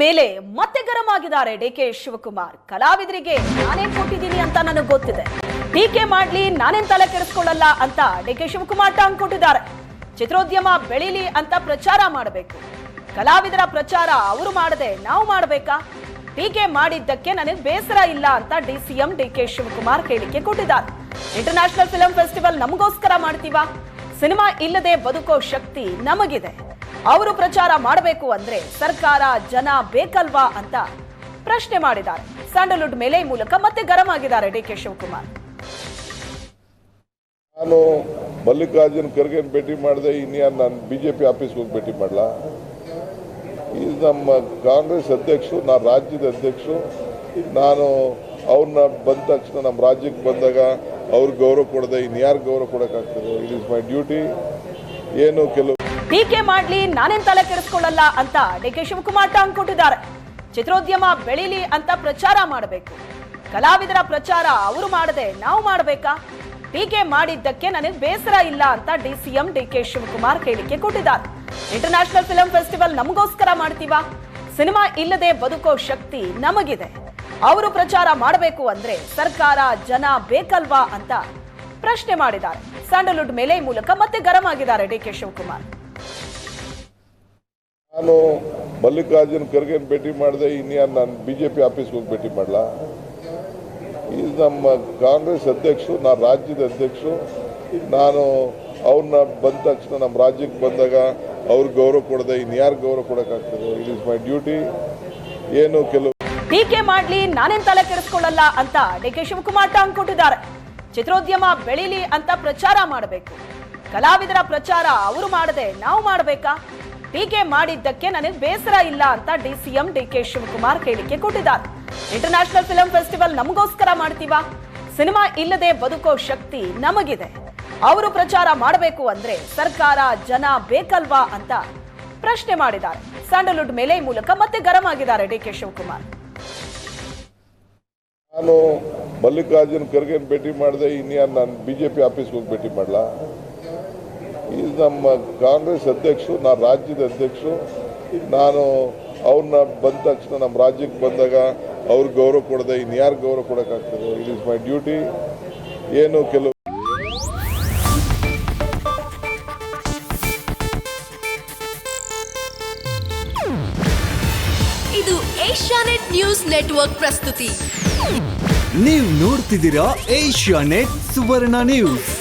ಮೇಲೆ ಮತ್ತೆ ಗರಂ ಆಗಿದ್ದಾರೆ ಡಿಕೆ ಶಿವಕುಮಾರ್. ಕಲಾವಿದರಿಗೆ ನಾನೇನ್ ಕೊಟ್ಟಿದ್ದೀನಿ ಅಂತ ನನಗೆ ಗೊತ್ತಿದೆ, ಟೀಕೆ ಮಾಡ್ಲಿ ನಾನೇನ್ ತಲೆ ಕೆಡಿಸ್ಕೊಳ್ಳಲ್ಲ ಅಂತ ಡಿಕೆ ಶಿವಕುಮಾರ್ ಟಾಂಗ್ ಕೊಟ್ಟಿದ್ದಾರೆ. ಚಿತ್ರೋದ್ಯಮ ಬೆಳೀಲಿ ಅಂತ ಪ್ರಚಾರ ಮಾಡಬೇಕು, ಕಲಾವಿದರ ಪ್ರಚಾರ ಅವರು ಮಾಡದೆ ನಾವು ಮಾಡಬೇಕಾ? ಟೀಕೆ ಮಾಡಿದ್ದಕ್ಕೆ ನನಗೆ ಬೇಸರ ಇಲ್ಲ ಅಂತ ಡಿಸಿಎಂ ಡಿಕೆ ಶಿವಕುಮಾರ್ ಹೇಳಿಕೆ ಕೊಟ್ಟಿದ್ದಾರೆ. ಇಂಟರ್ನ್ಯಾಷನಲ್ ಫಿಲ್ಮ್ ಫೆಸ್ಟಿವಲ್ ನಮಗೋಸ್ಕರ ಮಾಡ್ತೀವಾ? ಸಿನಿಮಾ ಇಲ್ಲದೆ ಬದುಕೋ ಶಕ್ತಿ ನಮಗಿದೆ. ಅವರು ಪ್ರಚಾರ ಮಾಡಬೇಕು ಅಂದ್ರೆ ಸರ್ಕಾರ ಜನ ಬೇಕಲ್ವಾ ಅಂತ ಪ್ರಶ್ನೆ ಮಾಡಿದ್ದಾರೆ. ಸ್ಯಾಂಡಲ್ವುಡ್ ಮೇಲೆ ಈ ಮೂಲಕ ಮತ್ತೆ ಗರಂ ಆಗಿದ್ದಾರೆ ಡಿಕೆ ಶಿವಕುಮಾರ್. ನಾನು ಮಲ್ಲಿಕಾರ್ಜುನ್ ಖರ್ಗೆ ಭೇಟಿ ಮಾಡಿದೆ, ಇನ್ಯಾರು ನಾನು ಬಿಜೆಪಿ ಆಫೀಸ್ಗೆ ಹೋಗಿ ಭೇಟಿ ಮಾಡಲ? ಇದು ನಮ್ಮ ಕಾಂಗ್ರೆಸ್ ಅಧ್ಯಕ್ಷರು, ನಾನು ರಾಜ್ಯದ ಅಧ್ಯಕ್ಷರು. ನಾನು ಅವ್ರನ್ನ ಬಂದ ತಕ್ಷಣ ನಮ್ಮ ರಾಜ್ಯಕ್ಕೆ ಬಂದಾಗ ಅವ್ರಿಗೆ ಗೌರವ ಕೊಡದೆ ಇನ್ಯಾರು ಗೌರವ ಕೊಡೋಕ್ಕಾಗ್ತದೆ? It is my duty. ಏನು ಕೆಲವು ಟೀಕೆ ಮಾಡ್ಲಿ ನಾನೇನ್ ತಲೆ ಕೆಡಿಸ್ಕೊಳ್ಳಲ್ಲ ಅಂತ ಡಿಕೆ ಶಿವಕುಮಾರ್ ಟಾಂಗ್ ಕೊಟ್ಟಿದ್ದಾರೆ. ಚಿತ್ರೋದ್ಯಮ ಬೆಳೀಲಿ ಅಂತ ಪ್ರಚಾರ ಮಾಡಬೇಕು, ಕಲಾವಿದರ ಪ್ರಚಾರ ಅವರು ಮಾಡದೆ ನಾವು ಮಾಡಬೇಕಾ? ಟೀಕೆ ಮಾಡಿದ್ದಕ್ಕೆ ನನಗೆ ಬೇಸರ ಇಲ್ಲ ಅಂತ ಡಿಸಿಎಂ ಡಿಕೆ ಶಿವಕುಮಾರ್ ಹೇಳಿಕೆ ಕೊಟ್ಟಿದ್ದಾರೆ. ಇಂಟರ್ನ್ಯಾಷನಲ್ ಫಿಲ್ಮ್ ಫೆಸ್ಟಿವಲ್ ನಮಗೋಸ್ಕರ ಮಾಡ್ತೀವಾ? ಸಿನಿಮಾ ಇಲ್ಲದೆ ಬದುಕೋ ಶಕ್ತಿ ನಮಗಿದೆ. ಅವರು ಪ್ರಚಾರ ಮಾಡಬೇಕು ಅಂದ್ರೆ ಸರ್ಕಾರ ಜನ ಬೇಕಲ್ವಾ ಅಂತ ಪ್ರಶ್ನೆ ಮಾಡಿದ್ದಾರೆ. ಸ್ಯಾಂಡಲ್ವುಡ್ ಮೇಲೆ ಈ ಮೂಲಕ ಮತ್ತೆ ಗರಂ ಆಗಿದ್ದಾರೆ ಡಿಕೆ ಶಿವಕುಮಾರ್. ನಾನು ಮಲ್ಲಿಕಾರ್ಜುನ್ ಖರ್ಗೆ ಭೇಟಿ ಮಾಡಿದೆ, ಇನ್ಯಾರು ನಾನು ಬಿಜೆಪಿ ಆಫೀಸ್ಗೆ ಹೋಗಿ ಭೇಟಿ ಮಾಡಲ? ಇದು ನಮ್ಮ ಕಾಂಗ್ರೆಸ್ ಅಧ್ಯಕ್ಷರು, ನಾನು ರಾಜ್ಯದ ಅಧ್ಯಕ್ಷರು. ನಾನು ಅವ್ರನ್ನ ಬಂದ ತಕ್ಷಣ ನಮ್ಮ ರಾಜ್ಯಕ್ಕೆ ಬಂದಾಗ ಅವ್ರಿಗೆ ಗೌರವ ಕೊಡದೆ ಇನ್ಯಾರು ಗೌರವ ಕೊಡೋಕ್ಕಾಗ್ತದೆ? It is my duty. ಏನು ಕೆಲವು ಟೀಕೆ ಮಾಡ್ಲಿ ನಾನೇನ್ ತಲೆ ಕೆಡಿಸ್ಕೊಳ್ಳಲ್ಲ ಅಂತ ಡಿಕೆ ಶಿವಕುಮಾರ್ ಟಾಂಗ್ ಕೊಟ್ಟಿದ್ದಾರೆ. ಚಿತ್ರೋದ್ಯಮ ಬೆಳೀಲಿ ಅಂತ ಪ್ರಚಾರ ಮಾಡಬೇಕು, ಕಲಾವಿದರ ಪ್ರಚಾರ ಅವರು ಮಾಡದೆ ನಾವು ಮಾಡಬೇಕಾ? ಟೀಕೆ ಮಾಡಿದ್ದಕ್ಕೆ ನನಗೆ ಬೇಸರ ಇಲ್ಲ ಅಂತ ಡಿಸಿಎಂ ಡಿಕೆ ಶಿವಕುಮಾರ್ ಹೇಳಿಕೆ ಕೊಟ್ಟಿದ್ದಾರೆ. ಇಂಟರ್ನ್ಯಾಷನಲ್ ಫಿಲ್ಮ್ ಫೆಸ್ಟಿವಲ್ ನಮಗೋಸ್ಕರ ಮಾಡ್ತೀವಾ? ಸಿನಿಮಾ ಇಲ್ಲದೆ ಬದುಕೋ ಶಕ್ತಿ ನಮಗಿದೆ. ಅವರು ಪ್ರಚಾರ ಮಾಡಬೇಕು ಅಂದ್ರೆ ಸರ್ಕಾರ ಜನ ಬೇಕಲ್ವಾ ಅಂತ ಪ್ರಶ್ನೆ ಮಾಡಿದ್ದಾರೆ. ಸ್ಯಾಂಡಲ್ವುಡ್ ಮೇಲೆ ಈ ಮೂಲಕ ಮತ್ತೆ ಗರಂ ಆಗಿದ್ದಾರೆ ಡಿಕೆ ಶಿವಕುಮಾರ್. ನಾನು ಮಲ್ಲಿಕಾರ್ಜುನ್ ಖರ್ಗೆ ಭೇಟಿ ಮಾಡಿದೆ, ಇನ್ಯಾರು ನಾನು ಬಿಜೆಪಿ ಆಫೀಸ್ಗೆ ಹೋಗಿ ಭೇಟಿ ಮಾಡಲ? ಇದು ನಮ್ಮ ಕಾಂಗ್ರೆಸ್ ಅಧ್ಯಕ್ಷರು, ನಾನು ರಾಜ್ಯದ ಅಧ್ಯಕ್ಷರು. ನಾನು ಅವ್ರನ್ನ ಬಂದ ತಕ್ಷಣ ನಮ್ಮ ರಾಜ್ಯಕ್ಕೆ ಬಂದಾಗ ಅವ್ರಿಗೆ ಗೌರವ ಕೊಡದೆ ಇನ್ಯಾರು ಗೌರವ ಕೊಡೋಕ್ಕಾಗ್ತದೆ? It is my duty. ಏನು ಕೆಲವು ಇದು ಏಷ್ಯಾನೆಟ್ ನ್ಯೂಸ್ ನೆಟ್ವರ್ಕ್ ಪ್ರಸ್ತುತಿ. ನೀವು ನೋಡ್ತಿದ್ದೀರಾ ಏಷ್ಯಾನೆಟ್ ಸುವರ್ಣ ನ್ಯೂಸ್.